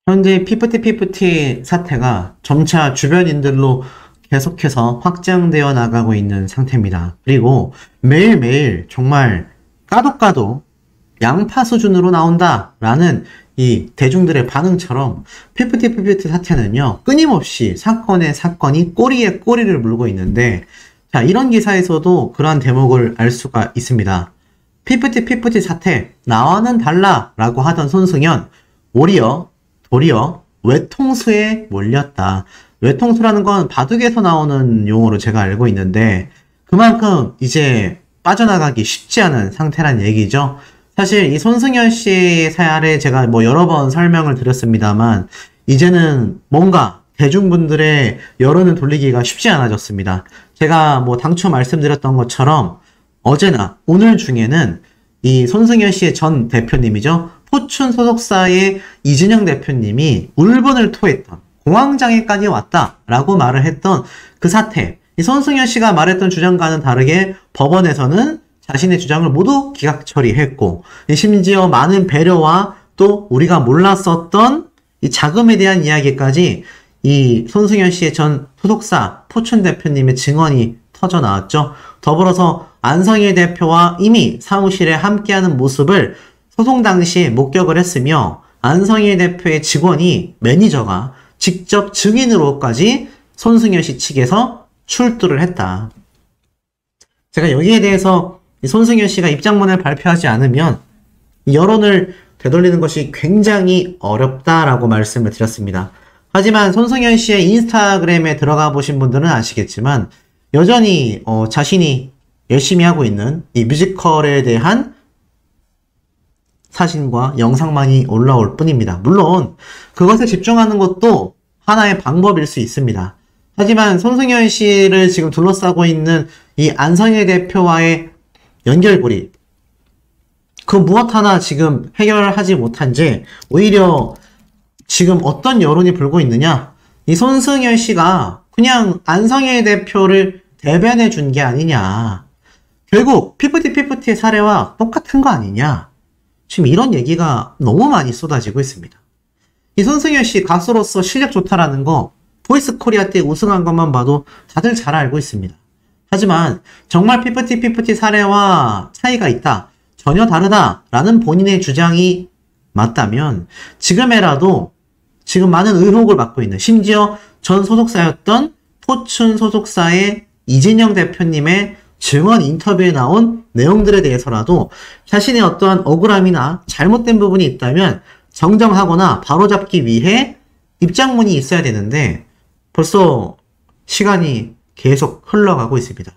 현재 피프티 사태가 점차 주변인들로 계속해서 확장되어 나가고 있는 상태입니다. 그리고 매일매일 정말 까도 양파 수준으로 나온다라는 이 대중들의 반응처럼 피프티 사태는요, 끊임없이 사건에 사건이 꼬리에 꼬리를 물고 있는데, 자, 이런 기사에서도 그러한 대목을 알 수가 있습니다. 피프티 사태, 나와는 달라라고 하던 손승연, 도리어 외통수에 몰렸다. 외통수라는 건 바둑에서 나오는 용어로 제가 알고 있는데, 그만큼 이제 빠져나가기 쉽지 않은 상태란 얘기죠. 사실 이 손승연 씨의 사례 제가 여러 번 설명을 드렸습니다만, 이제는 뭔가 대중분들의 여론을 돌리기가 쉽지 않아졌습니다. 제가 당초 말씀드렸던 것처럼 어제나 오늘 중에는 이 손승연 씨의 전 대표님이죠. 포춘 소속사의 이진영 대표님이 울분을 토했던, 공황장애까지 왔다라고 말을 했던 그 사태, 이 손승연 씨가 말했던 주장과는 다르게 법원에서는 자신의 주장을 모두 기각 처리했고, 심지어 많은 배려와 또 우리가 몰랐었던 이 자금에 대한 이야기까지 이 손승연 씨의 전 소속사 포춘 대표님의 증언이 터져 나왔죠. 더불어서 안성일 대표와 이미 사무실에 함께하는 모습을 소송 당시에 목격을 했으며, 안성일 대표의 직원이, 매니저가 직접 증인으로까지 손승연 씨 측에서 출두를 했다. 제가 여기에 대해서 손승연 씨가 입장문을 발표하지 않으면 여론을 되돌리는 것이 굉장히 어렵다라고 말씀을 드렸습니다. 하지만 손승연 씨의 인스타그램에 들어가 보신 분들은 아시겠지만, 여전히 자신이 열심히 하고 있는 이 뮤지컬에 대한 사진과 영상만이 올라올 뿐입니다. 물론 그것에 집중하는 것도 하나의 방법일 수 있습니다. 하지만 손승연 씨를 지금 둘러싸고 있는 이 안성일 대표와의 연결고리, 그 무엇 하나 지금 해결하지 못한 채 오히려 지금 어떤 여론이 불고 있느냐, 이 손승연 씨가 그냥 안성일 대표를 대변해 준 게 아니냐, 결국 피프티의 사례와 똑같은 거 아니냐, 지금 이런 얘기가 너무 많이 쏟아지고 있습니다. 이 손승연 씨 가수로서 실력 좋다라는 거 보이스 코리아 때 우승한 것만 봐도 다들 잘 알고 있습니다. 하지만 정말 피프티 사례와 차이가 있다, 전혀 다르다라는 본인의 주장이 맞다면 지금에라도 지금 많은 의혹을 받고 있는, 심지어 전 소속사였던 포춘 소속사의 이진영 대표님의 증언 인터뷰에 나온 내용들에 대해서라도 자신의 어떠한 억울함이나 잘못된 부분이 있다면 정정하거나 바로잡기 위해 입장문이 있어야 되는데 벌써 시간이 계속 흘러가고 있습니다.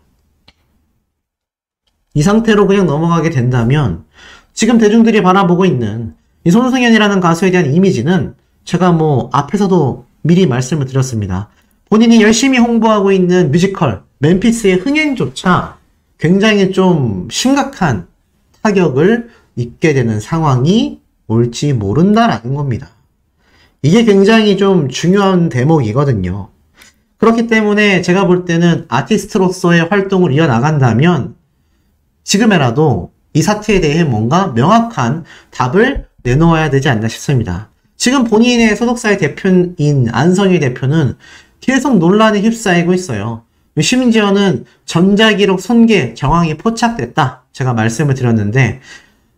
이 상태로 그냥 넘어가게 된다면 지금 대중들이 바라보고 있는 이 손승연이라는 가수에 대한 이미지는 제가 앞에서도 미리 말씀을 드렸습니다. 본인이 열심히 홍보하고 있는 뮤지컬 맨피스의 흥행조차 굉장히 좀 심각한 타격을 입게 되는 상황이 올지 모른다라는 겁니다. 이게 굉장히 좀 중요한 대목이거든요. 그렇기 때문에 제가 볼 때는 아티스트로서의 활동을 이어나간다면 지금이라도 이 사태에 대해 뭔가 명확한 답을 내놓아야 되지 않나 싶습니다. 지금 본인의 소속사의 대표인 안성일 대표는 계속 논란에 휩싸이고 있어요. 심지어는 전자기록 손괴 정황이 포착됐다, 제가 말씀을 드렸는데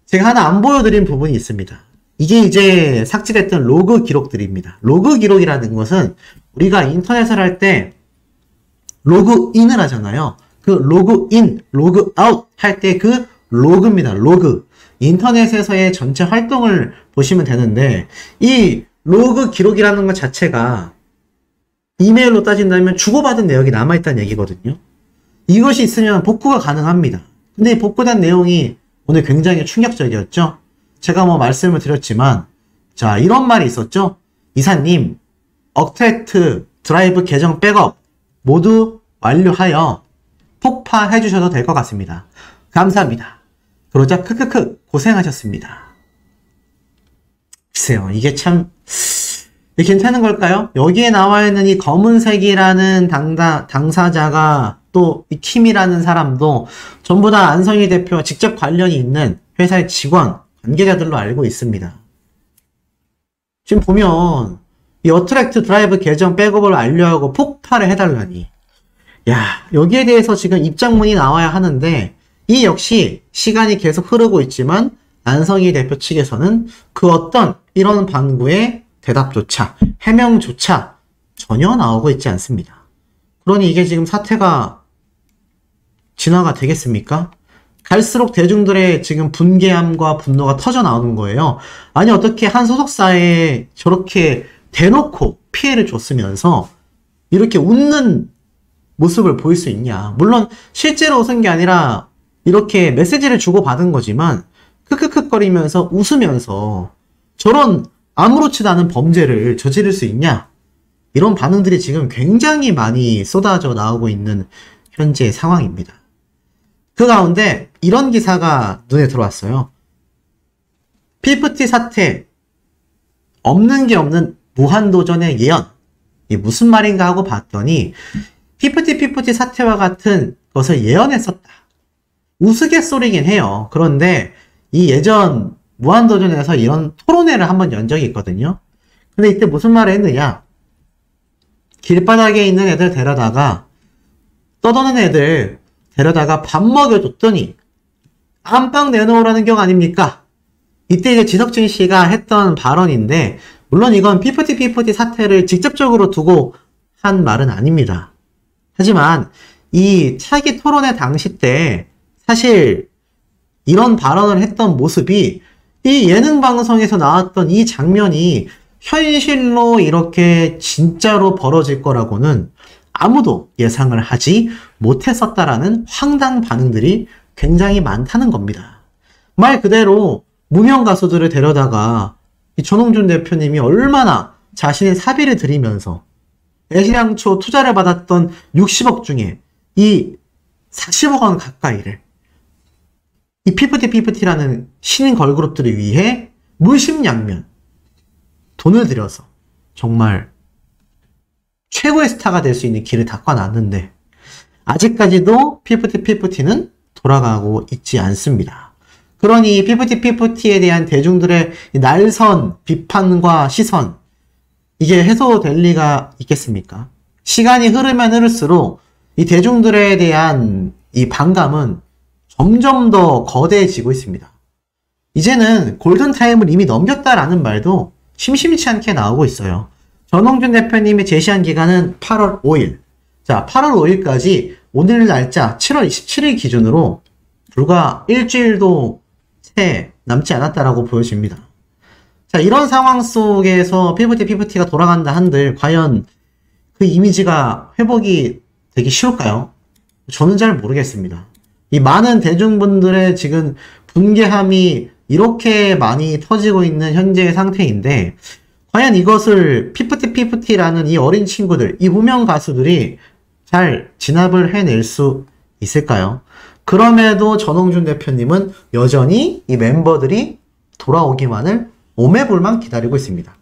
제가 하나 안 보여드린 부분이 있습니다. 이게 이제 삭제됐던 로그 기록들입니다. 로그 기록이라는 것은 우리가 인터넷을 할 때 로그인을 하잖아요. 그 로그인, 로그아웃 할 때 그 로그입니다. 로그. 인터넷에서의 전체 활동을 보시면 되는데 이 로그 기록이라는 것 자체가 이메일로 따진다면 주고받은 내역이 남아있다는 얘기거든요. 이것이 있으면 복구가 가능합니다. 근데 이 복구된 내용이 오늘 굉장히 충격적이었죠. 제가 말씀을 드렸지만, 자, 이런 말이 있었죠. 이사님, 억택트 드라이브 계정 백업 모두 완료하여 폭파해 주셔도 될 것 같습니다. 감사합니다. 그러자 크크크 고생하셨습니다. 글쎄요, 이게 참 괜찮은 걸까요? 여기에 나와 있는 이 검은색이라는 당사자가 또 이 킴이라는 사람도 전부 다 안성일 대표와 직접 관련이 있는 회사의 직원, 관계자들로 알고 있습니다. 지금 보면 이 어트랙트 드라이브 계정 백업을 완료하고 폭발을 해달라니. 야, 여기에 대해서 지금 입장문이 나와야 하는데 이 역시 시간이 계속 흐르고 있지만 안성희 대표 측에서는 그 어떤 이런 반구의 대답조차 해명조차 전혀 나오고 있지 않습니다. 그러니 이게 지금 사태가 진화가 되겠습니까? 갈수록 대중들의 지금 분개함과 분노가 터져 나오는 거예요. 아니 어떻게 한 소속사에 저렇게 대놓고 피해를 줬으면서 이렇게 웃는 모습을 보일 수 있냐. 물론 실제로 웃은 게 아니라 이렇게 메시지를 주고받은 거지만 크크크거리면서 웃으면서 저런 아무렇지도 않은 범죄를 저지를 수 있냐. 이런 반응들이 지금 굉장히 많이 쏟아져 나오고 있는 현재 상황입니다. 그 가운데 이런 기사가 눈에 들어왔어요. 피프티 사태, 없는 게 없는 무한도전의 예언. 이게 무슨 말인가 하고 봤더니 피프티 사태와 같은 것을 예언했었다. 우스갯소리긴 해요. 그런데 이 예전 무한도전에서 이런 토론회를 한번 연 적이 있거든요. 근데 이때 무슨 말을 했느냐. 길바닥에 있는 애들 데려다가 떠도는 애들 데려다가 밥 먹여줬더니 안방 내놓으라는 경 아닙니까? 이때 이제 지석진 씨가 했던 발언인데 물론 이건 피프티 사태를 직접적으로 두고 한 말은 아닙니다. 하지만 이 차기 토론회 당시 때 사실 이런 발언을 했던 모습이 이 예능 방송에서 나왔던 이 장면이 현실로 이렇게 진짜로 벌어질 거라고는 아무도 예상을 하지 못했었다라는 황당 반응들이 굉장히 많다는 겁니다. 말 그대로 무명 가수들을 데려다가 이 전홍준 대표님이 얼마나 자신의 사비를 들이면서 애시당초 투자를 받았던 60억 중에 이 40억 원 가까이를 이 피프티라는 신인 걸그룹들을 위해 물심양면 돈을 들여서 정말 최고의 스타가 될 수 있는 길을 닦아놨는데 아직까지도 피프티는 돌아가고 있지 않습니다. 그러니 피프티에 대한 대중들의 날선 비판과 시선 이게 해소될 리가 있겠습니까? 시간이 흐르면 흐를수록 이 대중들에 대한 이 반감은 점점 더 거대해지고 있습니다. 이제는 골든타임을 이미 넘겼다라는 말도 심심치 않게 나오고 있어요. 전홍준 대표님이 제시한 기간은 8월 5일. 자, 8월 5일까지 오늘 날짜 7월 27일 기준으로 불과 일주일도 채 남지 않았다라고 보여집니다. 자, 이런 상황 속에서 피프티가 돌아간다 한들 과연 그 이미지가 회복이 되기 쉬울까요? 저는 잘 모르겠습니다. 이 많은 대중분들의 지금 분개함이 이렇게 많이 터지고 있는 현재의 상태인데 과연 이것을 피프티라는 이 어린 친구들, 이 무명 가수들이 잘 진압을 해낼 수 있을까요? 그럼에도 전홍준 대표님은 여전히 이 멤버들이 돌아오기만을 오매불만 기다리고 있습니다.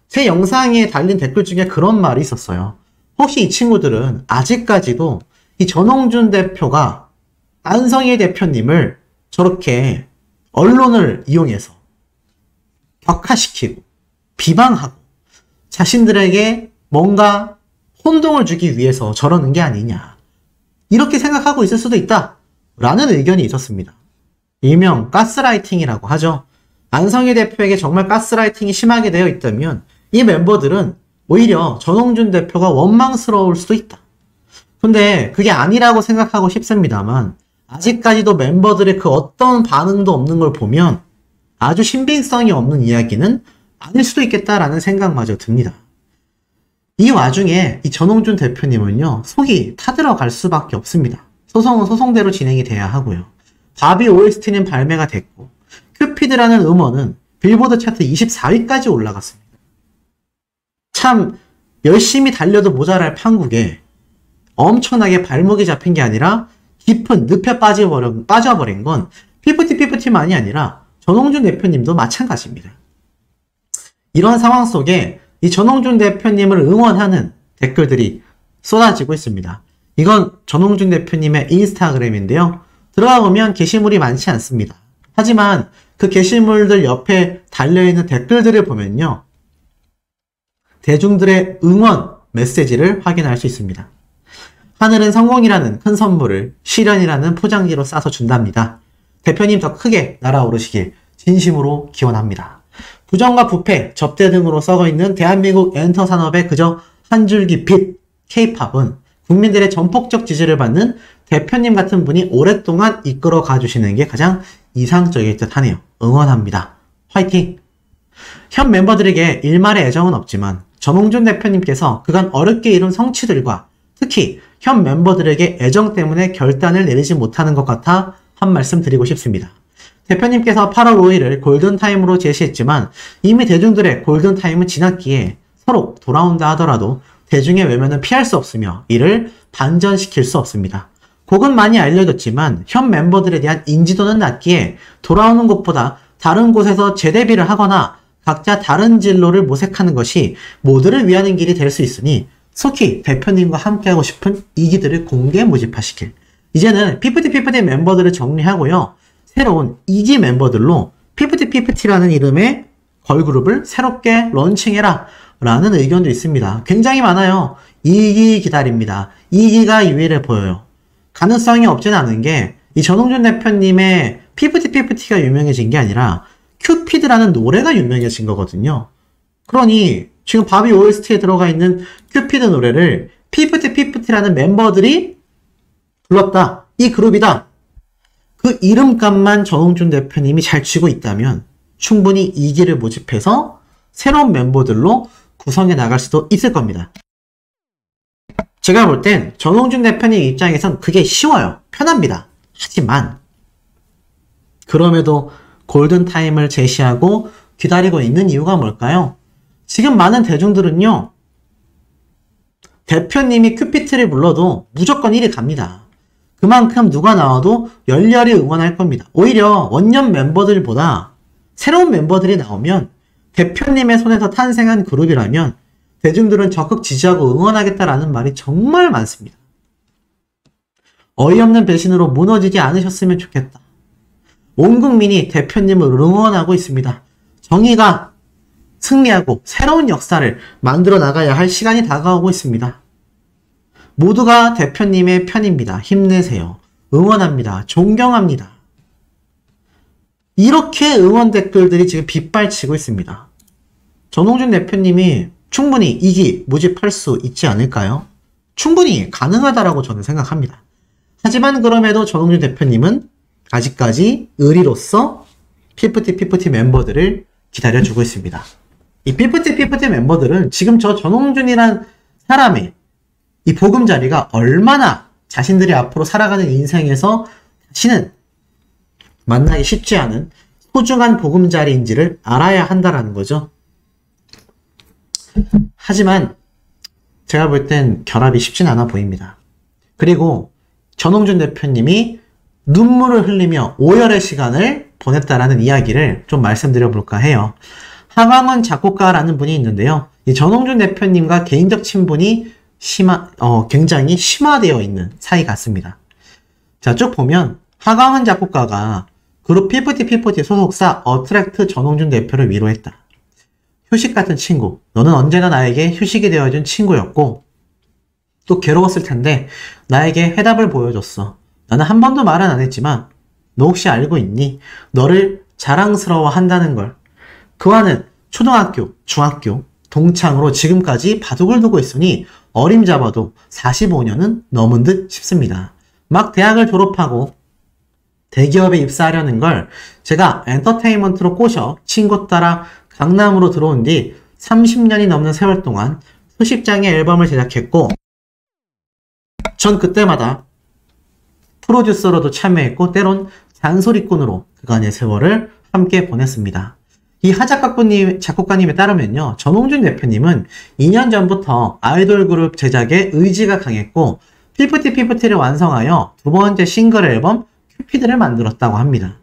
제 영상에 달린 댓글 중에 그런 말이 있었어요. 혹시 이 친구들은 아직까지도 이 전홍준 대표가 안성희 대표님을 저렇게 언론을 이용해서 격하시키고 비방하고 자신들에게 뭔가 혼동을 주기 위해서 저러는 게 아니냐 이렇게 생각하고 있을 수도 있다 라는 의견이 있었습니다. 일명 가스라이팅이라고 하죠. 안성희 대표에게 정말 가스라이팅이 심하게 되어 있다면 이 멤버들은 오히려 전홍준 대표가 원망스러울 수도 있다. 근데 그게 아니라고 생각하고 싶습니다만 아직까지도 멤버들의 그 어떤 반응도 없는 걸 보면 아주 신빙성이 없는 이야기는 아닐 수도 있겠다라는 생각마저 듭니다. 이 와중에 이 전홍준 대표님은요, 속이 타들어갈 수밖에 없습니다. 소송은 소송대로 진행이 돼야 하고요. 바비 OST는 발매가 됐고, 큐피드라는 음원은 빌보드 차트 24위까지 올라갔습니다. 참, 열심히 달려도 모자랄 판국에 엄청나게 발목이 잡힌 게 아니라 깊은 늪에 빠져버린 건 피프티만이 아니라 전홍준 대표님도 마찬가지입니다. 이런 상황 속에 이 전홍준 대표님을 응원하는 댓글들이 쏟아지고 있습니다. 이건 전홍준 대표님의 인스타그램인데요. 들어가 보면 게시물이 많지 않습니다. 하지만 그 게시물들 옆에 달려있는 댓글들을 보면요. 대중들의 응원 메시지를 확인할 수 있습니다. 하늘은 성공이라는 큰 선물을 시련이라는 포장지로 싸서 준답니다. 대표님 더 크게 날아오르시길 진심으로 기원합니다. 부정과 부패, 접대 등으로 썩어있는 대한민국 엔터 산업의 그저 한 줄기 빛, K-팝은 국민들의 전폭적 지지를 받는 대표님 같은 분이 오랫동안 이끌어 가주시는 게 가장 이상적일 듯 하네요. 응원합니다. 화이팅! 현 멤버들에게 일말의 애정은 없지만 전홍준 대표님께서 그간 어렵게 이룬 성취들과 특히 현 멤버들에게 애정 때문에 결단을 내리지 못하는 것 같아 한 말씀 드리고 싶습니다. 대표님께서 8월 5일을 골든타임으로 제시했지만 이미 대중들의 골든타임은 지났기에 서로 돌아온다 하더라도 대중의 외면은 피할 수 없으며 이를 반전시킬 수 없습니다. 곡은 많이 알려졌지만 현 멤버들에 대한 인지도는 낮기에 돌아오는 곳보다 다른 곳에서 재데뷔를 하거나 각자 다른 진로를 모색하는 것이 모두를 위하는 길이 될 수 있으니 속히 대표님과 함께하고 싶은 이기들을 공개 모집하시길. 이제는 피프티피프티 멤버들을 정리하고요. 새로운 2기 멤버들로 피프티피프티라는 이름의 걸그룹을 새롭게 런칭해라 라는 의견도 있습니다. 굉장히 많아요. 2기 기다립니다. 2기가 유일해 보여요. 가능성이 없진 않은 게 이 전홍준 대표님의 피프티피프티가 유명해진 게 아니라 큐피드라는 노래가 유명해진 거거든요. 그러니 지금 바비 OST에 들어가 있는 큐피드 노래를 피프티피프티라는 멤버들이 불렀다. 이 그룹이다. 그 이름값만 전홍준 대표님이 잘 쥐고 있다면 충분히 2기를 모집해서 새로운 멤버들로 구성해 나갈 수도 있을 겁니다. 제가 볼 땐 전홍준 대표님 입장에선 그게 쉬워요. 편합니다. 하지만 그럼에도 골든타임을 제시하고 기다리고 있는 이유가 뭘까요? 지금 많은 대중들은요. 대표님이 큐피트를 불러도 무조건 1위 갑니다. 그만큼 누가 나와도 열렬히 응원할 겁니다. 오히려 원년 멤버들보다 새로운 멤버들이 나오면 대표님의 손에서 탄생한 그룹이라면 대중들은 적극 지지하고 응원하겠다라는 말이 정말 많습니다. 어이없는 배신으로 무너지지 않으셨으면 좋겠다. 온 국민이 대표님을 응원하고 있습니다. 정의가 승리하고 새로운 역사를 만들어 나가야 할 시간이 다가오고 있습니다. 모두가 대표님의 편입니다. 힘내세요. 응원합니다. 존경합니다. 이렇게 응원 댓글들이 지금 빗발치고 있습니다. 전홍준 대표님이 충분히 2기 모집할 수 있지 않을까요? 충분히 가능하다라고 저는 생각합니다. 하지만 그럼에도 전홍준 대표님은 아직까지 의리로서 피프티 멤버들을 기다려주고 있습니다. 이 피프티 멤버들은 지금 저 전홍준이란 사람의 이 보금자리가 얼마나 자신들이 앞으로 살아가는 인생에서 다시는 만나기 쉽지 않은 소중한 보금자리인지를 알아야 한다라는 거죠. 하지만 제가 볼 땐 결합이 쉽진 않아 보입니다. 그리고 전홍준 대표님이 눈물을 흘리며 오열의 시간을 보냈다라는 이야기를 좀 말씀드려 볼까 해요. 하광은 작곡가라는 분이 있는데요. 이 전홍준 대표님과 개인적 친분이 굉장히 심화되어 있는 사이 같습니다. 자, 쭉 보면 하광은 작곡가가 그룹 피프티 소속사 어트랙트 전홍준 대표를 위로했다. 휴식 같은 친구, 너는 언제나 나에게 휴식이 되어준 친구였고 또 괴로웠을 텐데 나에게 해답을 보여줬어. 나는 한 번도 말은 안 했지만 너 혹시 알고 있니? 너를 자랑스러워 한다는 걸. 그와는 초등학교, 중학교, 동창으로 지금까지 바둑을 두고 있으니 어림잡아도 45년은 넘은 듯 싶습니다. 막 대학을 졸업하고 대기업에 입사하려는 걸 제가 엔터테인먼트로 꼬셔 친구 따라 강남으로 들어온 뒤 30년이 넘는 세월 동안 수십 장의 앨범을 제작했고 전 그때마다 프로듀서로도 참여했고 때론 잔소리꾼으로 그간의 세월을 함께 보냈습니다. 이 작곡가님에 따르면요. 전홍준 대표님은 2년 전부터 아이돌 그룹 제작에 의지가 강했고 피프티를 완성하여 두 번째 싱글 앨범 큐피드를 만들었다고 합니다.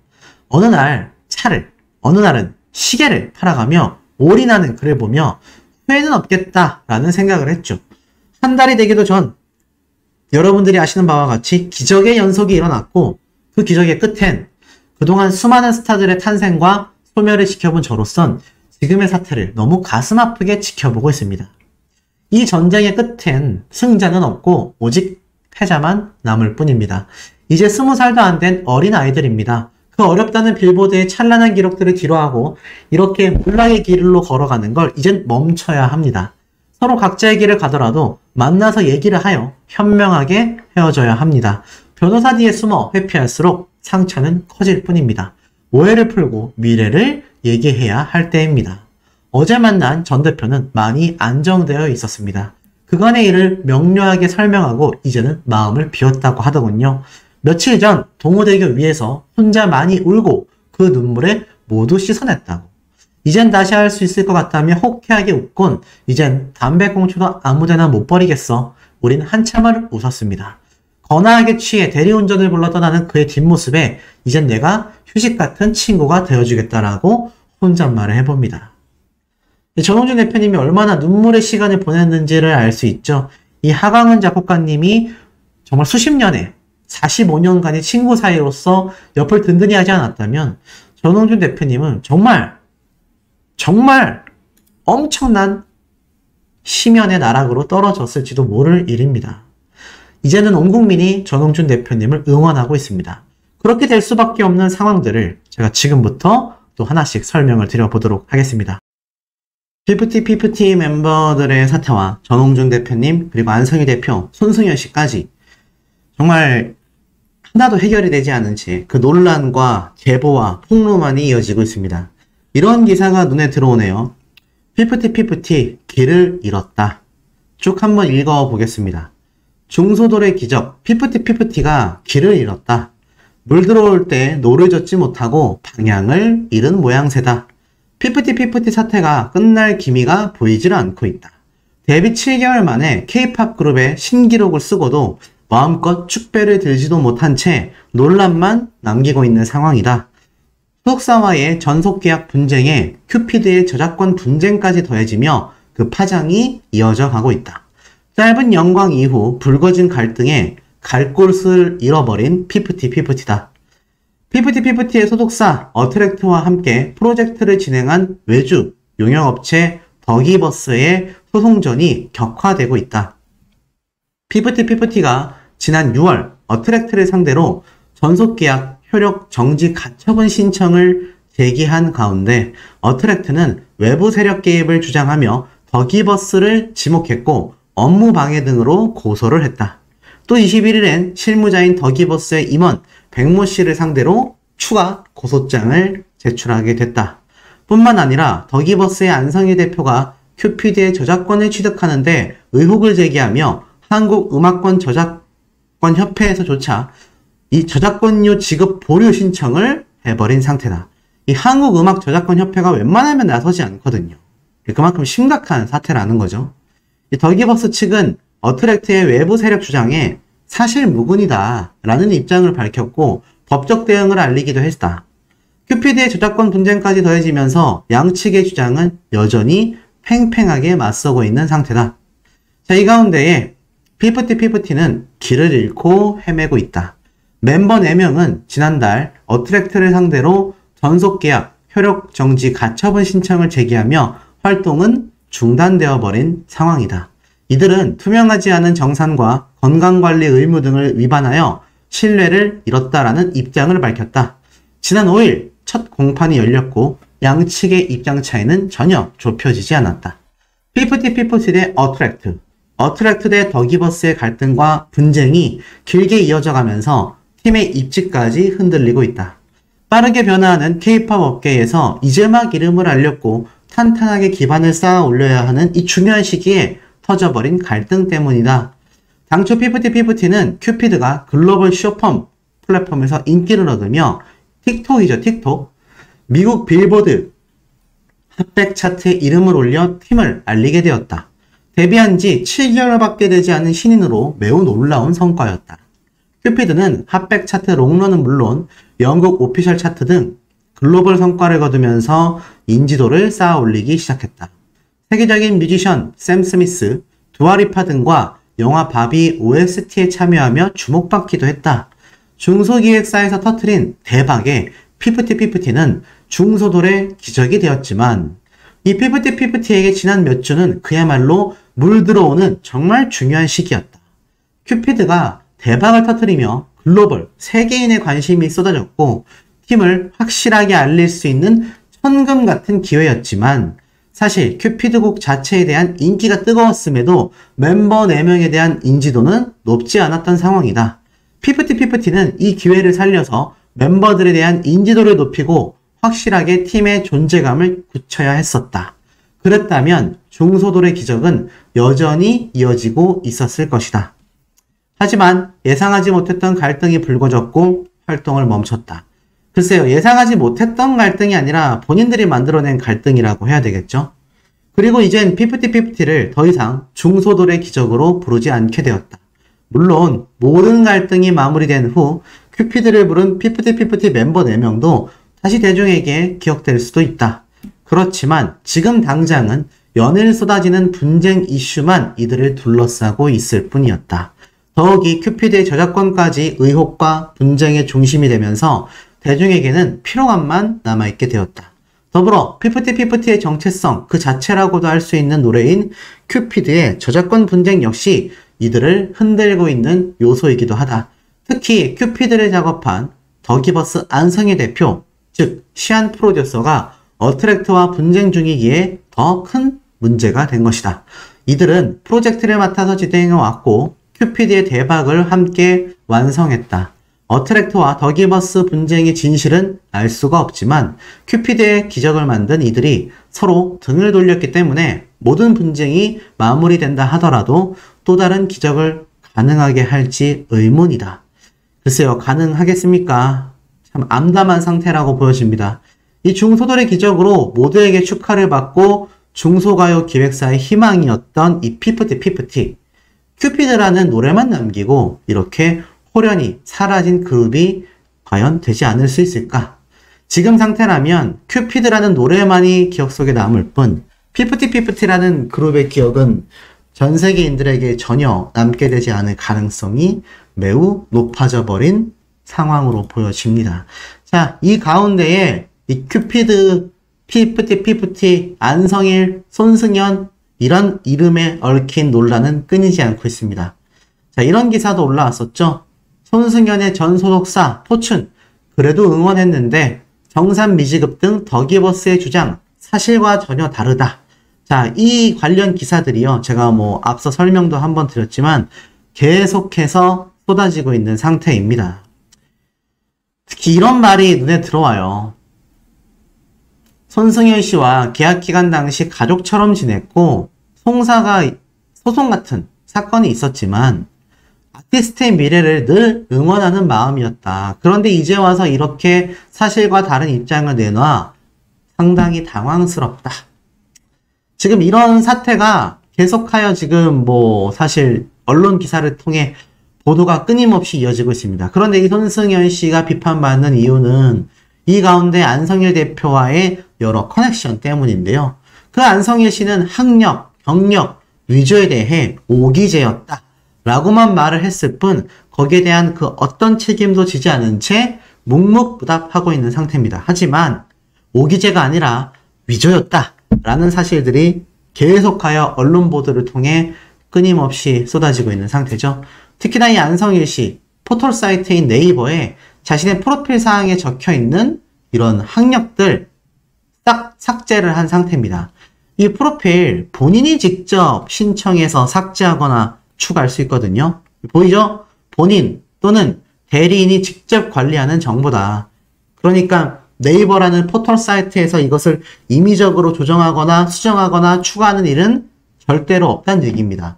어느 날은 시계를 팔아가며 올인하는 글을 보며 후회는 없겠다라는 생각을 했죠. 한 달이 되기도 전 여러분들이 아시는 바와 같이 기적의 연속이 일어났고 그 기적의 끝엔 그동안 수많은 스타들의 탄생과 소멸을 지켜본 저로선 지금의 사태를 너무 가슴 아프게 지켜보고 있습니다. 이 전쟁의 끝엔 승자는 없고 오직 패자만 남을 뿐입니다. 이제 20살도 안 된 어린 아이들입니다. 그 어렵다는 빌보드의 찬란한 기록들을 뒤로하고 이렇게 몰락의 길로 걸어가는 걸 이젠 멈춰야 합니다. 서로 각자의 길을 가더라도 만나서 얘기를 하여 현명하게 헤어져야 합니다. 변호사 뒤에 숨어 회피할수록 상처는 커질 뿐입니다. 오해를 풀고 미래를 얘기해야 할 때입니다. 어제 만난 전 대표는 많이 안정되어 있었습니다. 그간의 일을 명료하게 설명하고 이제는 마음을 비웠다고 하더군요. 며칠 전 동호대교 위에서 혼자 많이 울고 그 눈물에 모두 씻어냈다고. 이젠 다시 할 수 있을 것 같다며 호쾌하게 웃곤 이젠 담배꽁초도 아무데나 못 버리겠어. 우린 한참을 웃었습니다. 거나하게 취해 대리운전을 불러 떠나는 그의 뒷모습에 이젠 내가 휴식 같은 친구가 되어주겠다라고 혼잣말을 해봅니다. 전홍준 대표님이 얼마나 눈물의 시간을 보냈는지를 알 수 있죠. 이 하강은 작곡가님이 정말 수십 년의 45년간의 친구 사이로서 옆을 든든히 하지 않았다면 전홍준 대표님은 정말 엄청난 심연의 나락으로 떨어졌을지도 모를 일입니다. 이제는 온 국민이 전홍준 대표님을 응원하고 있습니다. 그렇게 될 수밖에 없는 상황들을 제가 지금부터 또 하나씩 설명을 드려보도록 하겠습니다. 피프티 멤버들의 사태와 전홍준 대표님 그리고 안성희 대표, 손승연 씨까지 정말 하나도 해결이 되지 않은 채 그 논란과 제보와 폭로만이 이어지고 있습니다. 이런 기사가 눈에 들어오네요. 피프티 길을 잃었다. 쭉 한번 읽어보겠습니다. 중소돌의 기적 피프티가 길을 잃었다. 물 들어올 때 노를 젓지 못하고 방향을 잃은 모양새다. 피프티 사태가 끝날 기미가 보이질 않고 있다. 데뷔 7개월 만에 K-POP 그룹의 신기록을 쓰고도 마음껏 축배를 들지도 못한 채 논란만 남기고 있는 상황이다. 소속사와의 전속계약 분쟁에 큐피드의 저작권 분쟁까지 더해지며 그 파장이 이어져 가고 있다. 짧은 영광 이후 불거진 갈등에 갈 곳을 잃어버린 피프티다. 피프티의 소속사 어트랙트와 함께 프로젝트를 진행한 외주 용역업체 더기버스의 소송전이 격화되고 있다. 피프티가 지난 6월 어트랙트를 상대로 전속계약 효력 정지 가처분 신청을 제기한 가운데 어트랙트는 외부 세력 개입을 주장하며 더기버스를 지목했고 업무 방해 등으로 고소를 했다. 또 21일엔 실무자인 더기버스의 임원 백모 씨를 상대로 추가 고소장을 제출하게 됐다. 뿐만 아니라 더기버스의 안성희 대표가 큐피드의 저작권을 취득하는데 의혹을 제기하며 한국음악권 저작권 협회에서조차 이 저작권료 지급 보류 신청을 해버린 상태다. 이 한국음악 저작권 협회가 웬만하면 나서지 않거든요. 그만큼 심각한 사태라는 거죠. 이 더기버스 측은 어트랙트의 외부 세력 주장에 사실 무근이다 라는 입장을 밝혔고 법적 대응을 알리기도 했다. 큐피드의 저작권 분쟁까지 더해지면서 양측의 주장은 여전히 팽팽하게 맞서고 있는 상태다. 자, 이 가운데에 피프티는 길을 잃고 헤매고 있다. 멤버 4명은 지난달 어트랙트를 상대로 전속계약 효력 정지 가처분 신청을 제기하며 활동은 중단되어 버린 상황이다. 이들은 투명하지 않은 정산과 건강관리 의무 등을 위반하여 신뢰를 잃었다라는 입장을 밝혔다. 지난 5일 첫 공판이 열렸고 양측의 입장 차이는 전혀 좁혀지지 않았다. 피프티 대 어트랙트 대 더기버스의 갈등과 분쟁이 길게 이어져 가면서 팀의 입지까지 흔들리고 있다. 빠르게 변화하는 K-POP 업계에서 이제 막 이름을 알렸고 탄탄하게 기반을 쌓아 올려야 하는 이 중요한 시기에 터져버린 갈등 때문이다. 당초 피프티는 큐피드가 글로벌 쇼폼 플랫폼에서 인기를 얻으며 틱톡. 미국 빌보드 핫백 차트에 이름을 올려 팀을 알리게 되었다. 데뷔한 지 7개월밖에 되지 않은 신인으로 매우 놀라운 성과였다. 큐피드는 핫백 차트 롱런은 물론 영국 오피셜 차트 등 글로벌 성과를 거두면서 인지도를 쌓아 올리기 시작했다. 세계적인 뮤지션 샘 스미스, 두아리파 등과 영화 바비 OST에 참여하며 주목받기도 했다. 중소기획사에서 터트린 대박의 피프티는 중소돌의 기적이 되었지만 이 피프티피프티에게 지난 몇 주는 그야말로 물 들어오는 정말 중요한 시기였다. 큐피드가 대박을 터뜨리며 글로벌 세계인의 관심이 쏟아졌고 팀을 확실하게 알릴 수 있는 천금 같은 기회였지만 사실 큐피드곡 자체에 대한 인기가 뜨거웠음에도 멤버 4명에 대한 인지도는 높지 않았던 상황이다. 피프티피프티는 이 기회를 살려서 멤버들에 대한 인지도를 높이고 확실하게 팀의 존재감을 굳혀야 했었다. 그랬다면 중소돌의 기적은 여전히 이어지고 있었을 것이다. 하지만 예상하지 못했던 갈등이 불거졌고 활동을 멈췄다. 글쎄요, 예상하지 못했던 갈등이 아니라 본인들이 만들어낸 갈등이라고 해야 되겠죠? 그리고 이젠 피프티피프티를 더 이상 중소돌의 기적으로 부르지 않게 되었다. 물론 모든 갈등이 마무리된 후 큐피드를 부른 피프티피프티 멤버 4명도 다시 대중에게 기억될 수도 있다. 그렇지만 지금 당장은 연일 쏟아지는 분쟁 이슈만 이들을 둘러싸고 있을 뿐이었다. 더욱이 큐피드의 저작권까지 의혹과 분쟁의 중심이 되면서 대중에게는 피로감만 남아있게 되었다. 더불어 피프티피프티의 정체성 그 자체라고도 할 수 있는 노래인 큐피드의 저작권 분쟁 역시 이들을 흔들고 있는 요소이기도 하다. 특히 큐피드를 작업한 더기버스 안성희 대표, 즉 시안 프로듀서가 어트랙트와 분쟁 중이기에 더 큰 문제가 된 것이다. 이들은 프로젝트를 맡아서 진행해왔고 큐피드의 대박을 함께 완성했다. 어트랙트와 더기버스 분쟁의 진실은 알 수가 없지만 큐피드의 기적을 만든 이들이 서로 등을 돌렸기 때문에 모든 분쟁이 마무리된다 하더라도 또 다른 기적을 가능하게 할지 의문이다. 글쎄요, 가능하겠습니까? 참 암담한 상태라고 보여집니다. 이 중소돌의 기적으로 모두에게 축하를 받고 중소가요 기획사의 희망이었던 이 피프티 큐피드라는 노래만 남기고 이렇게 호련히 사라진 그룹이 과연 되지 않을 수 있을까? 지금 상태라면 큐피드라는 노래만이 기억 속에 남을 뿐 피프티라는 그룹의 기억은 전 세계인들에게 전혀 남게 되지 않을 가능성이 매우 높아져 버린 상황으로 보여집니다. 자, 이 가운데에 이 큐피드, 피프티, 안성일, 손승연 이런 이름에 얽힌 논란은 끊이지 않고 있습니다. 자, 이런 기사도 올라왔었죠. 손승연의 전 소속사 포춘 그래도 응원했는데 정산 미지급 등 더기버스의 주장 사실과 전혀 다르다. 자, 이 관련 기사들이요. 제가 앞서 설명도 한번 드렸지만 계속해서 쏟아지고 있는 상태입니다. 특히 이런 말이 눈에 들어와요. 손승연 씨와 계약 기간 당시 가족처럼 지냈고 송사가 소송 같은 사건이 있었지만 아티스트의 미래를 늘 응원하는 마음이었다. 그런데 이제 와서 이렇게 사실과 다른 입장을 내놔 상당히 당황스럽다. 지금 이런 사태가 계속하여 지금 사실 언론 기사를 통해 보도가 끊임없이 이어지고 있습니다. 그런데 이 손승연 씨가 비판받는 이유는 이 가운데 안성일 대표와의 여러 커넥션 때문인데요. 그 안성일 씨는 학력, 경력, 위조에 대해 오기재였다. 라고만 말을 했을 뿐 거기에 대한 그 어떤 책임도 지지 않은 채 묵묵부답하고 있는 상태입니다. 하지만 오기재가 아니라 위조였다. 라는 사실들이 계속하여 언론 보도를 통해 끊임없이 쏟아지고 있는 상태죠. 특히나 이 안성일 씨 포털 사이트인 네이버에 자신의 프로필 사항에 적혀있는 이런 학력들 싹 삭제를 한 상태입니다. 이 프로필 본인이 직접 신청해서 삭제하거나 추가할 수 있거든요. 보이죠? 본인 또는 대리인이 직접 관리하는 정보다. 그러니까 네이버라는 포털 사이트에서 이것을 임의적으로 조정하거나 수정하거나 추가하는 일은 절대로 없다는 얘기입니다.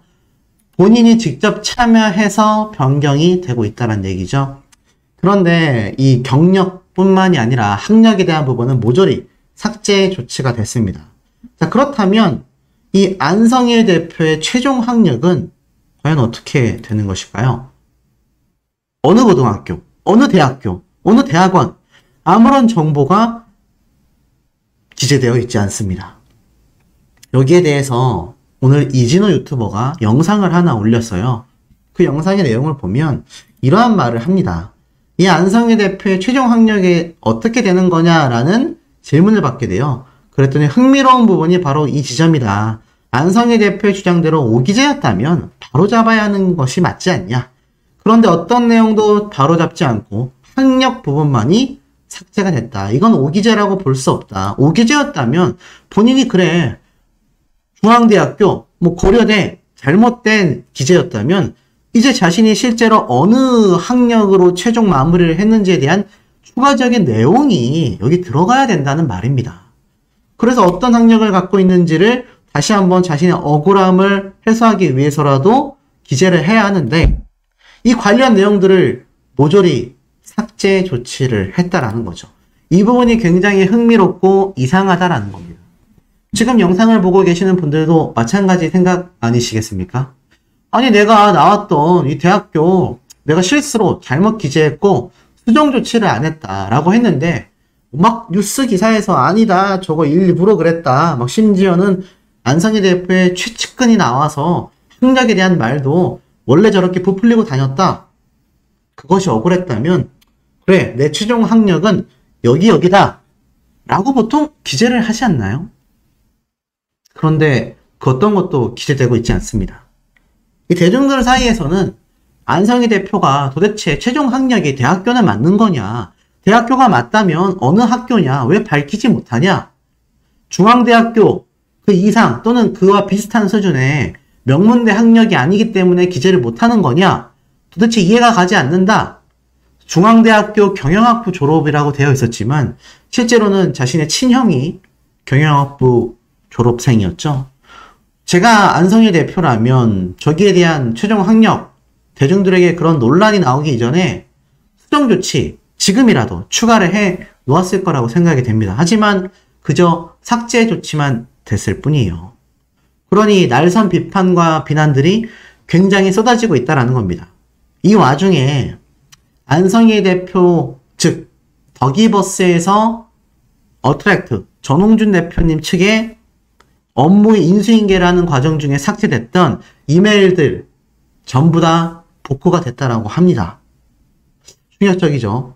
본인이 직접 참여해서 변경이 되고 있다는 얘기죠. 그런데 이 경력뿐만이 아니라 학력에 대한 부분은 모조리 삭제 조치가 됐습니다. 자, 그렇다면 이 안성일 대표의 최종 학력은 과연 어떻게 되는 것일까요? 어느 고등학교, 어느 대학교, 어느 대학원 아무런 정보가 기재되어 있지 않습니다. 여기에 대해서 오늘 이진호 유튜버가 영상을 하나 올렸어요. 그 영상의 내용을 보면 이러한 말을 합니다. 이 안성일 대표의 최종 학력이 어떻게 되는 거냐라는 질문을 받게 돼요. 그랬더니 흥미로운 부분이 바로 이 지점이다. 안성희 대표의 주장대로 오기재였다면 바로잡아야 하는 것이 맞지 않냐. 그런데 어떤 내용도 바로잡지 않고 학력 부분만이 삭제가 됐다. 이건 오기재라고 볼 수 없다. 오기재였다면 본인이 그래 중앙대학교 고려대 잘못된 기재였다면 이제 자신이 실제로 어느 학력으로 최종 마무리를 했는지에 대한 추가적인 내용이 여기 들어가야 된다는 말입니다. 그래서 어떤 학력을 갖고 있는지를 다시 한번 자신의 억울함을 해소하기 위해서라도 기재를 해야 하는데 이 관련 내용들을 모조리 삭제 조치를 했다라는 거죠. 이 부분이 굉장히 흥미롭고 이상하다라는 겁니다. 지금 영상을 보고 계시는 분들도 마찬가지 생각 아니시겠습니까? 아니 내가 나왔던 이 대학교 내가 실수로 잘못 기재했고 수정 조치를 안 했다라고 했는데 막 뉴스 기사에서 아니다 저거 일부러 그랬다 막 심지어는 안성희 대표의 최측근이 나와서 학력에 대한 말도 원래 저렇게 부풀리고 다녔다. 그것이 억울했다면 그래 내 최종 학력은 여기다 라고 보통 기재를 하지 않나요? 그런데 그 어떤 것도 기재되고 있지 않습니다. 이 대중들 사이에서는 안성희 대표가 도대체 최종 학력이 대학교는 맞는 거냐, 대학교가 맞다면 어느 학교냐, 왜 밝히지 못하냐, 중앙대학교 그 이상 또는 그와 비슷한 수준의 명문대 학력이 아니기 때문에 기재를 못하는 거냐, 도대체 이해가 가지 않는다. 중앙대학교 경영학부 졸업이라고 되어 있었지만 실제로는 자신의 친형이 경영학부 졸업생이었죠. 제가 안성희 대표라면 저기에 대한 최종 학력, 대중들에게 그런 논란이 나오기 이전에 수정 조치 지금이라도 추가를 해 놓았을 거라고 생각이 됩니다. 하지만 그저 삭제 조치만 됐을 뿐이에요. 그러니 날선 비판과 비난들이 굉장히 쏟아지고 있다는 겁니다. 이 와중에 안성희 대표 즉 덕이버스에서 어트랙트 전홍준 대표님 측에 업무 인수인계라는 과정 중에 삭제됐던 이메일들 전부 다 복구가 됐다라고 합니다. 충격적이죠.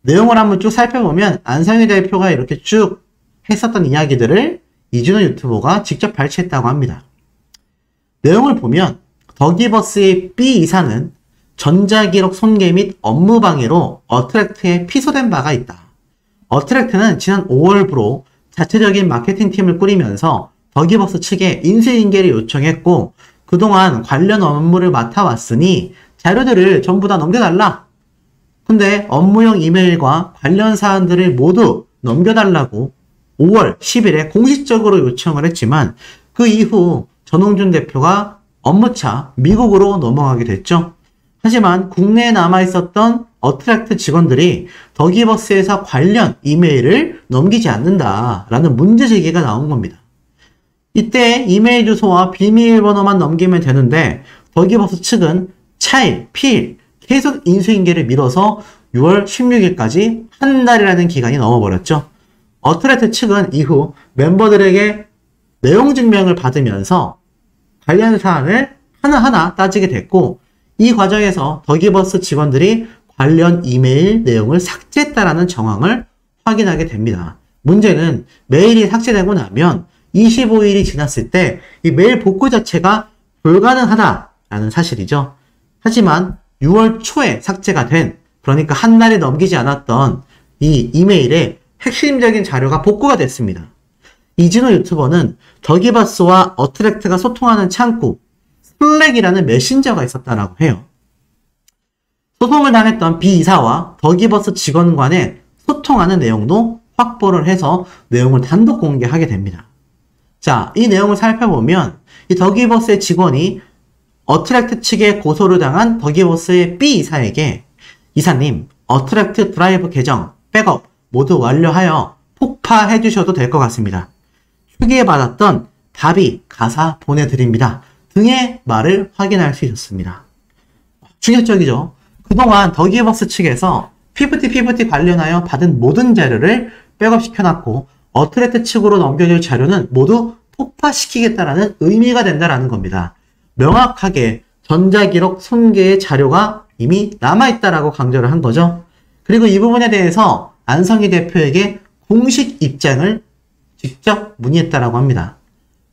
내용을 한번 쭉 살펴보면 안성희 대표가 이렇게 쭉 했었던 이야기들을 이준호 유튜버가 직접 발췌했다고 합니다. 내용을 보면 덕이버스의 B 이사는 전자기록 손괴 및 업무방해로 어트랙트에 피소된 바가 있다. 어트랙트는 지난 5월부로 자체적인 마케팅팀을 꾸리면서 덕이버스 측에 인수인계를 요청했고 그동안 관련 업무를 맡아왔으니 자료들을 전부 다 넘겨달라. 근데 업무용 이메일과 관련 사안들을 모두 넘겨달라고 5월 10일에 공식적으로 요청을 했지만 그 이후 전홍준 대표가 업무차 미국으로 넘어가게 됐죠. 하지만 국내에 남아있었던 어트랙트 직원들이 덕이버스에서 관련 이메일을 넘기지 않는다라는 문제 제기가 나온 겁니다. 이때 이메일 주소와 비밀번호만 넘기면 되는데 덕이버스 측은 차일, 피일 계속 인수인계를 미뤄서 6월 16일까지 한 달이라는 기간이 넘어버렸죠. 어트랙트 측은 이후 멤버들에게 내용 증명을 받으면서 관련 사안을 하나하나 따지게 됐고 이 과정에서 덕이버스 직원들이 관련 이메일 내용을 삭제했다라는 정황을 확인하게 됩니다. 문제는 메일이 삭제되고 나면 25일이 지났을 때 이 메일 복구 자체가 불가능하다라는 사실이죠. 하지만 6월 초에 삭제가 된, 그러니까 한 달이 넘기지 않았던 이 이메일의 핵심적인 자료가 복구가 됐습니다. 이진호 유튜버는 덕이버스와 어트랙트가 소통하는 창구 슬랙이라는 메신저가 있었다라고 해요. 소송을 당했던 B 이사와 덕이버스 직원 간의 소통하는 내용도 확보를 해서 내용을 단독 공개하게 됩니다. 자, 이 내용을 살펴보면 이 덕이버스의 직원이 어트랙트 측에 고소를 당한 덕이버스의 B 이사에게 이사님, 어트랙트 드라이브 계정, 백업 모두 완료하여 폭파해 주셔도 될 것 같습니다. 휴게받았던 답이 가사 보내드립니다. 등의 말을 확인할 수 있었습니다. 충격적이죠? 그동안 덕이버스 측에서 PPT 관련하여 받은 모든 자료를 백업시켜놨고 어트랙트 측으로 넘겨줄 자료는 모두 폭파시키겠다라는 의미가 된다라는 겁니다. 명확하게 전자기록 손괴의 자료가 이미 남아있다라고 강조를 한 거죠. 그리고 이 부분에 대해서 안성희 대표에게 공식 입장을 직접 문의했다라고 합니다.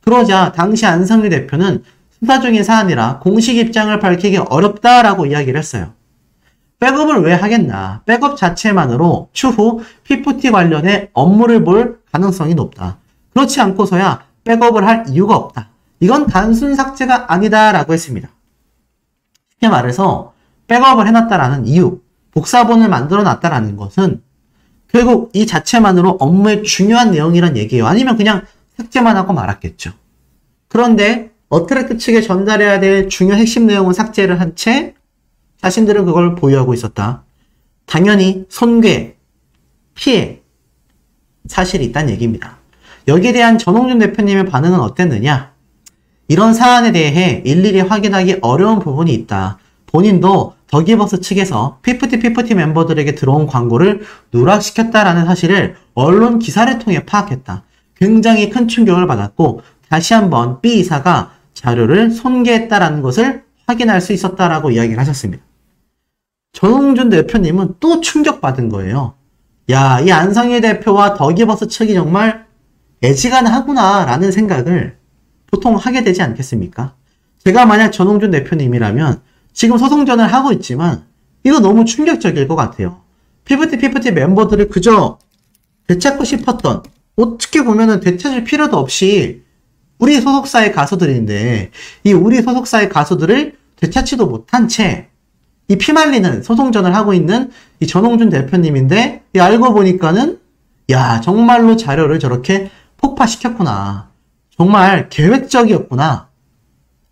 그러자 당시 안성유 대표는 수사 중인 사안이라 공식 입장을 밝히기 어렵다라고 이야기를 했어요. 백업을 왜 하겠나? 백업 자체만으로 추후 P4T 관련해 업무를 볼 가능성이 높다. 그렇지 않고서야 백업을 할 이유가 없다. 이건 단순 삭제가 아니다라고 했습니다. 쉽게 말해서 백업을 해놨다라는 이유, 복사본을 만들어놨다라는 것은 결국 이 자체만으로 업무의 중요한 내용이란 얘기예요. 아니면 그냥 삭제만 하고 말았겠죠. 그런데 어트랙트 측에 전달해야 될 중요 핵심 내용은 삭제를 한 채 자신들은 그걸 보유하고 있었다. 당연히 손괴, 피해, 사실이 있다는 얘기입니다. 여기에 대한 전홍준 대표님의 반응은 어땠느냐? 이런 사안에 대해 일일이 확인하기 어려운 부분이 있다. 본인도 더기버스 측에서 P4T 멤버들에게 들어온 광고를 누락시켰다라는 사실을 언론 기사를 통해 파악했다. 굉장히 큰 충격을 받았고 다시 한번 B 이사가 자료를 손괴했다라는 것을 확인할 수 있었다라고 이야기를 하셨습니다. 전홍준 대표님은 또 충격받은 거예요. 야, 이 안성희 대표와 더기버스 측이 정말 애지간하구나 라는 생각을 보통 하게 되지 않겠습니까? 제가 만약 전홍준 대표님이라면 지금 소송전을 하고 있지만 이거 너무 충격적일 것 같아요. P4T 멤버들을 그저 되찾고 싶었던, 어떻게 보면은 되찾을 필요도 없이 우리 소속사의 가수들인데 이 우리 소속사의 가수들을 되찾지도 못한 채 이 피말리는 소송전을 하고 있는 이 전홍준 대표님인데 알고 보니까는 야, 정말로 자료를 저렇게 폭파시켰구나. 정말 계획적이었구나.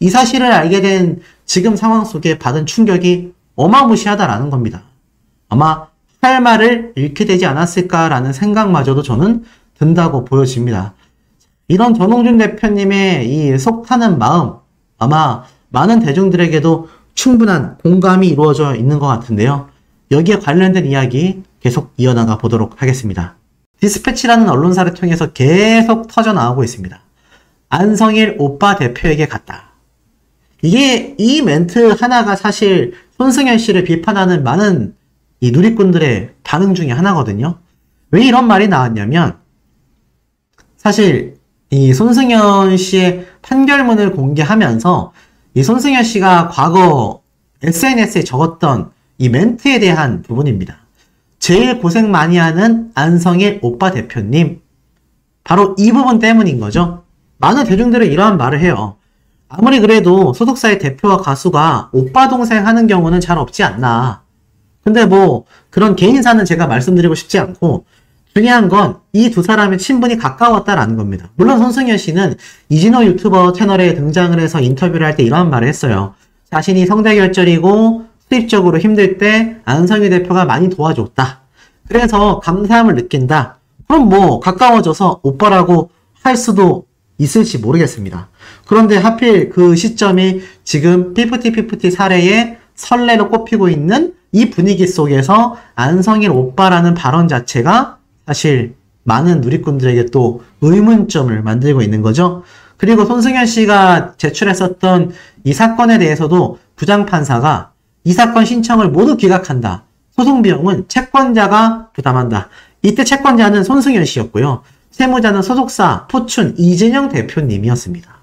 이 사실을 알게 된 지금 상황 속에 받은 충격이 어마무시하다라는 겁니다. 아마 할 말을 잃게 되지 않았을까라는 생각마저도 저는 든다고 보여집니다. 이런 전홍준 대표님의 이 속타는 마음, 아마 많은 대중들에게도 충분한 공감이 이루어져 있는 것 같은데요. 여기에 관련된 이야기 계속 이어나가 보도록 하겠습니다. 디스패치라는 언론사를 통해서 계속 터져나오고 있습니다. 안성일 오빠 대표에게 갔다. 이게 이 멘트 하나가 사실 손승연 씨를 비판하는 많은 이 누리꾼들의 반응 중에 하나거든요. 왜 이런 말이 나왔냐면 사실 이 손승연 씨의 판결문을 공개하면서 이 손승연 씨가 과거 SNS에 적었던 이 멘트에 대한 부분입니다. 제일 고생 많이 하는 안성일 오빠 대표님. 바로 이 부분 때문인 거죠. 많은 대중들은 이러한 말을 해요. 아무리 그래도 소속사의 대표와 가수가 오빠 동생 하는 경우는 잘 없지 않나. 근데 뭐 그런 개인사는 제가 말씀드리고 싶지 않고 중요한 건 이 두 사람의 친분이 가까웠다라는 겁니다. 물론 손승연 씨는 이진호 유튜버 채널에 등장을 해서 인터뷰를 할 때 이런 말을 했어요. 자신이 성대결절이고 수입적으로 힘들 때 안성희 대표가 많이 도와줬다. 그래서 감사함을 느낀다. 그럼 뭐 가까워져서 오빠라고 할 수도 있을지 모르겠습니다. 그런데 하필 그 시점이 지금 P4T 사례의 선례로 꼽히고 있는 이 분위기 속에서 안성일 오빠라는 발언 자체가 사실 많은 누리꾼들에게 또 의문점을 만들고 있는 거죠. 그리고 손승연 씨가 제출했었던 이 사건에 대해서도 부장판사가 이 사건 신청을 모두 기각한다. 소송 비용은 채권자가 부담한다. 이때 채권자는 손승연 씨였고요. 채무자는 소속사 포춘 이진영 대표님이었습니다.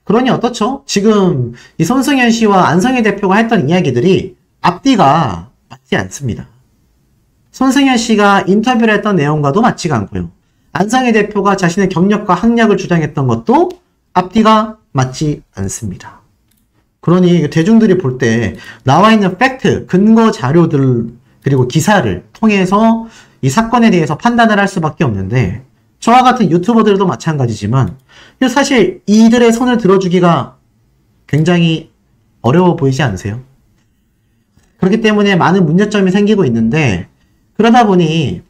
그러니 어떻죠? 지금 이 손승연 씨와 안성희 대표가 했던 이야기들이 앞뒤가 맞지 않습니다. 손승연 씨가 인터뷰를 했던 내용과도 맞지가 않고요. 안성희 대표가 자신의 경력과 학력을 주장했던 것도 앞뒤가 맞지 않습니다. 그러니 대중들이 볼 때 나와 있는 팩트, 근거 자료들 그리고 기사를 통해서 이 사건에 대해서 판단을 할 수밖에 없는데 저와 같은 유튜버들도 마찬가지지만 사실 이들의 손을 들어주기가 굉장히 어려워 보이지 않으세요? 그렇기 때문에 많은 문제점이 생기고 있는데 그러다 보니